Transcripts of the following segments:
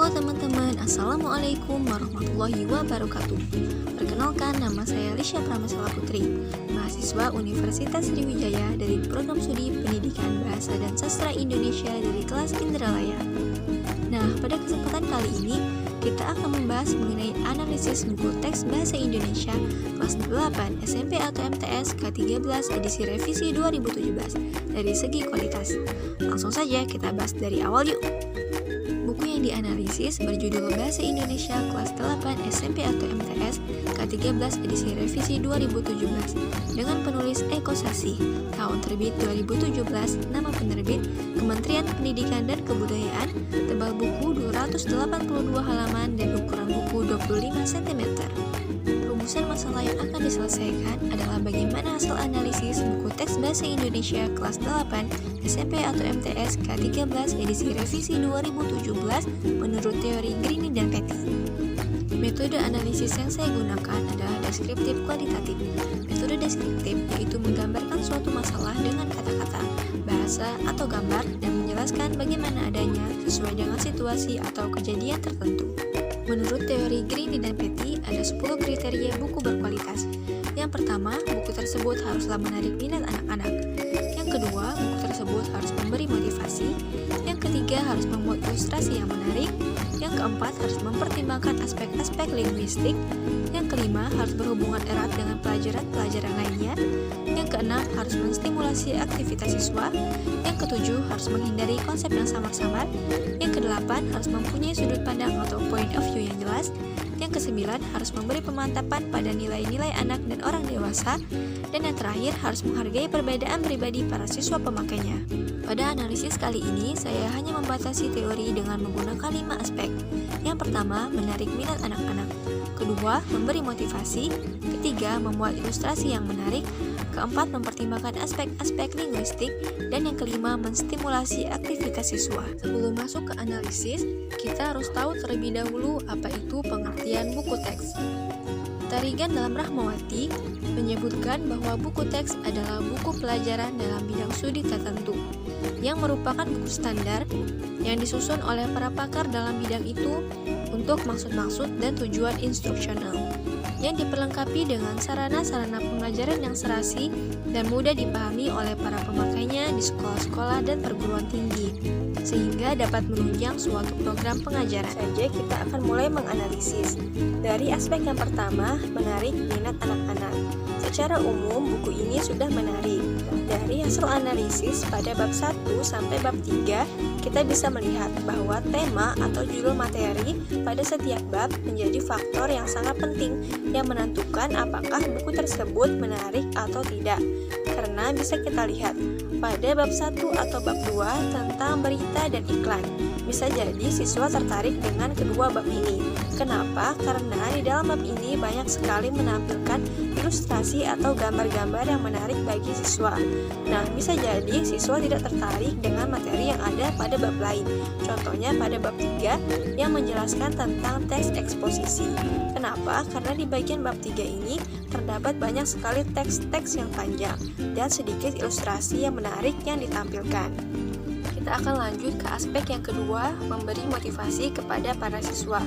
Halo teman-teman, Assalamualaikum warahmatullahi wabarakatuh. Perkenalkan, nama saya Lisha Pramesela Putri, mahasiswa Universitas Sriwijaya dari Program Studi Pendidikan Bahasa dan Sastra Indonesia dari kelas Indralaya. Nah, pada kesempatan kali ini, kita akan membahas mengenai analisis buku teks Bahasa Indonesia kelas 8 SMP atau MTS K13 edisi revisi 2017 dari segi kualitas. Langsung saja kita bahas dari awal yuk. Buku yang dianalisis berjudul Bahasa Indonesia kelas 8 SMP atau MTS K13 edisi revisi 2017 dengan penulis Eko Sasi, tahun terbit 2017, nama penerbit Kementerian Pendidikan dan Kebudayaan, tebal buku 282 halaman dan ukuran buku 25 cm. Rumusan masalah yang akan diselesaikan adalah bagaimana hasil analisis buku teks Bahasa Indonesia kelas 8 SMP atau MTS K13 edisi revisi 2017 menurut teori Greene dan Petty. Metode analisis yang saya gunakan adalah deskriptif kualitatif. Metode deskriptif yaitu menggambarkan suatu masalah dengan kata-kata, bahasa, atau gambar dan menjelaskan bagaimana adanya sesuai dengan situasi atau kejadian tertentu. Menurut teori Greene dan Petty, ada 10 kriteria buku berkualitas. Yang pertama, buku tersebut haruslah menarik minat anak-anak. Yang kedua, buku tersebut harus memberi motivasi. Yang ketiga, harus membuat ilustrasi yang menarik. Yang keempat, harus mempertimbangkan aspek-aspek linguistik. Yang kelima, harus berhubungan erat dengan pelajaran-pelajaran lainnya. Yang keenam, harus menstimulasi aktivitas siswa. Yang ketujuh, harus menghindari konsep yang samar-samar. Yang kedelapan, harus mempunyai sudut pandang atau point of view yang jelas. Yang kesembilan, harus memberi pemantapan pada nilai-nilai anak dan orang dewasa. Dan yang terakhir, harus menghargai perbedaan pribadi para siswa pemakainya. Pada analisis kali ini, saya hanya membatasi teori dengan menggunakan 5 aspek. Yang pertama, menarik minat anak-anak. Kedua, memberi motivasi. Ketiga, membuat ilustrasi yang menarik. Keempat, mempertimbangkan aspek-aspek linguistik. Dan yang kelima, menstimulasi aktivitas siswa. Sebelum masuk ke analisis, kita harus tahu terlebih dahulu apa itu pengertian buku teks. Tarigan dalam Rahmawati menyebutkan bahwa buku teks adalah buku pelajaran dalam bidang studi tertentu yang merupakan buku standar yang disusun oleh para pakar dalam bidang itu untuk maksud-maksud dan tujuan instruksional yang diperlengkapi dengan sarana-sarana pengajaran yang serasi dan mudah dipahami oleh para pemakainya di sekolah-sekolah dan perguruan tinggi sehingga dapat menunjang suatu program pengajaran. Saja kita akan mulai menganalisis. Dari aspek yang pertama, menarik minat anak-anak. Secara umum, buku ini sudah menarik. Dari hasil analisis pada bab 1 sampai bab 3, kita bisa melihat bahwa tema atau judul materi pada setiap bab menjadi faktor yang sangat penting yang menentukan apakah buku tersebut menarik atau tidak. Karena bisa kita lihat pada bab 1 atau bab 2 tentang berita dan iklan. Bisa jadi siswa tertarik dengan kedua bab ini. Kenapa? Karena di dalam bab ini banyak sekali menampilkan ilustrasi atau gambar-gambar yang menarik bagi siswa. Nah, bisa jadi siswa tidak tertarik dengan materi yang ada pada bab lain. Contohnya pada bab 3 yang menjelaskan tentang teks eksposisi. Kenapa? Karena di bagian bab 3 ini terdapat banyak sekali teks-teks yang panjang dan sedikit ilustrasi yang menarik yang ditampilkan. Kita akan lanjut ke aspek yang kedua, memberi motivasi kepada para siswa.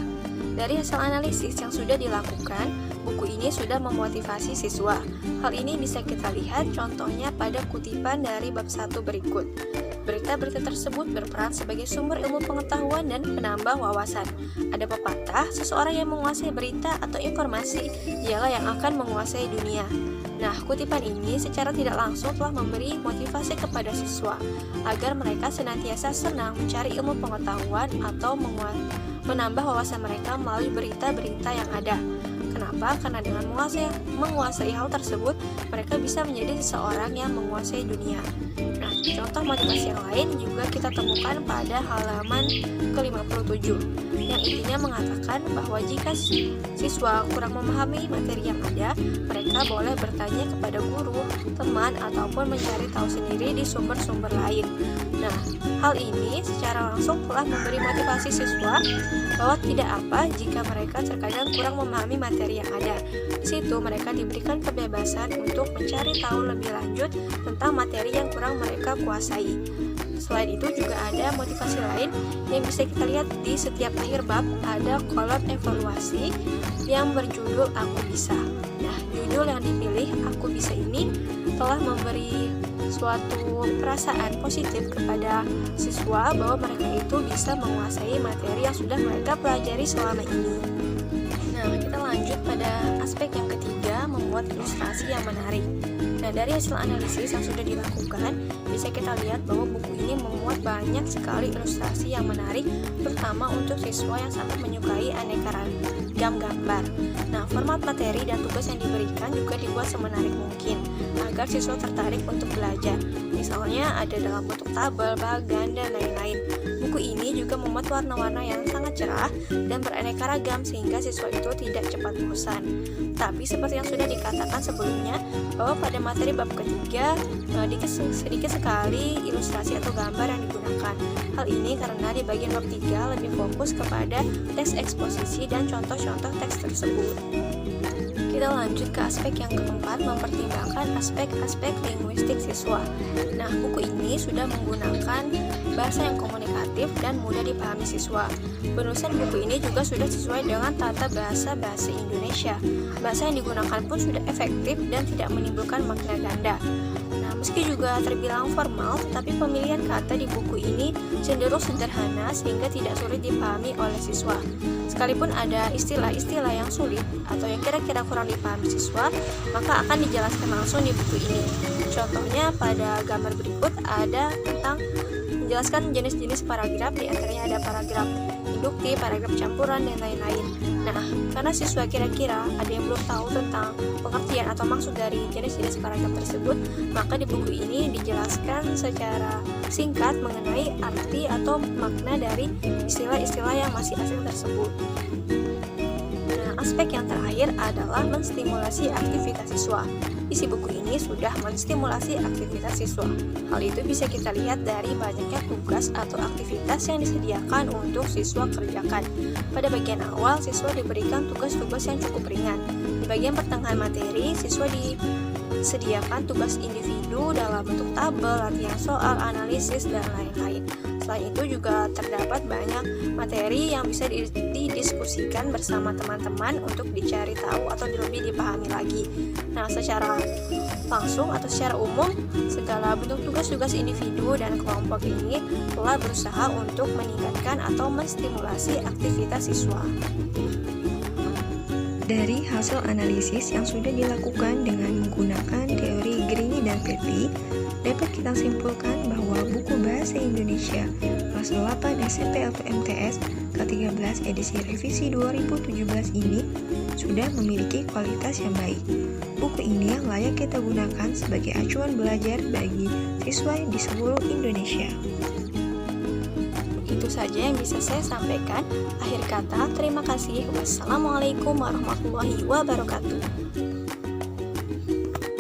Dari hasil analisis yang sudah dilakukan, buku ini sudah memotivasi siswa. Hal ini bisa kita lihat contohnya pada kutipan dari bab 1 berikut. Berita-berita tersebut berperan sebagai sumber ilmu pengetahuan dan penambah wawasan. Ada pepatah, seseorang yang menguasai berita atau informasi, ialah yang akan menguasai dunia. Nah, kutipan ini secara tidak langsung telah memberi motivasi kepada siswa agar mereka senantiasa senang mencari ilmu pengetahuan atau menambah wawasan mereka melalui berita-berita yang ada. Kenapa? Karena dengan menguasai hal tersebut, mereka bisa menjadi seseorang yang menguasai dunia. Nah, contoh motivasi yang lain juga kita temukan pada halaman ke-57 yang intinya mengatakan bahwa jika siswa kurang memahami materi yang ada, mereka boleh bertanya kepada guru, teman, ataupun mencari tahu sendiri di sumber-sumber lain. Nah, hal ini secara langsung telah memberi motivasi siswa bahwa tidak apa jika mereka terkadang kurang memahami materi yang ada. Di situ mereka diberikan kebebasan untuk mencari tahu lebih lanjut tentang materi yang kurang mereka kuasai. Selain itu juga ada motivasi lain yang bisa kita lihat di setiap akhir bab, ada kolom evaluasi yang berjudul Aku Bisa. Nah, judul yang dipilih Aku Bisa ini telah memberi suatu perasaan positif kepada siswa bahwa mereka itu bisa menguasai materi yang sudah mereka pelajari selama ini. Nah, kita lanjut pada aspek yang ketiga, membuat ilustrasi yang menarik. Nah, dari hasil analisis yang sudah dilakukan, bisa kita lihat bahwa buku ini memuat banyak sekali ilustrasi yang menarik, terutama untuk siswa yang sangat menyukai aneka ragam gambar. Nah, format materi dan tugas yang diberikan juga dibuat semenarik mungkin, agar siswa tertarik untuk belajar. Misalnya ada dalam bentuk tabel, bagan, dan lain-lain. Buku ini juga memuat warna-warna yang sangat cerah dan beraneka ragam sehingga siswa itu tidak cepat bosan. Tapi seperti yang sudah dikatakan sebelumnya, bahwa pada materi bab ketiga sedikit sekali ilustrasi atau gambar yang digunakan. Hal ini karena di bagian bab 3 lebih fokus kepada teks eksposisi dan contoh-contoh teks tersebut. Kita lanjut ke aspek yang keempat, mempertimbangkan aspek-aspek linguistik siswa. Nah, buku ini sudah menggunakan bahasa yang komunikatif dan mudah dipahami siswa. Penulisan buku ini juga sudah sesuai dengan tata bahasa Indonesia. Bahasa yang digunakan pun sudah efektif dan tidak menimbulkan makna ganda. Nah, meski juga terbilang formal, tetapi pemilihan kata di buku ini cenderung sederhana sehingga tidak sulit dipahami oleh siswa. Sekalipun ada istilah-istilah yang sulit atau yang kira-kira kurang dipahami siswa, maka akan dijelaskan langsung di buku ini. Contohnya pada gambar berikut ada tentang menjelaskan jenis-jenis paragraf, di antaranya ada paragraf induktif, paragraf campuran, dan lain-lain. Nah, karena siswa kira-kira ada yang belum tahu tentang pengertian atau maksud dari jenis-jenis paragraf tersebut, maka di buku ini dijelaskan secara singkat mengenai arti atau makna dari istilah-istilah yang masih asing tersebut. Nah, aspek yang terakhir adalah menstimulasi aktivitas siswa. Isi buku ini sudah menstimulasi aktivitas siswa. Hal itu bisa kita lihat dari banyaknya tugas atau aktivitas yang disediakan untuk siswa kerjakan. Pada bagian awal, siswa diberikan tugas-tugas yang cukup ringan. Di bagian pertengahan materi, siswa disediakan tugas individu dalam bentuk tabel, latihan soal, analisis, dan lain-lain. Selain itu juga terdapat banyak materi yang bisa didiskusikan bersama teman-teman untuk dicari tahu atau lebih dipahami lagi. Nah, secara langsung atau secara umum, segala bentuk tugas-tugas individu dan kelompok ini telah berusaha untuk meningkatkan atau menstimulasi aktivitas siswa. Dari hasil analisis yang sudah dilakukan dengan menggunakan teori Grini dan Petty, dapat kita simpulkan bahwa buku Bahasa Indonesia kelas 8 SMP atau MTS ke-13 edisi revisi 2017 ini sudah memiliki kualitas yang baik. Buku ini yang layak kita gunakan sebagai acuan belajar bagi siswa di seluruh Indonesia. Itu saja yang bisa saya sampaikan. Akhir kata, terima kasih. Wassalamualaikum warahmatullahi wabarakatuh.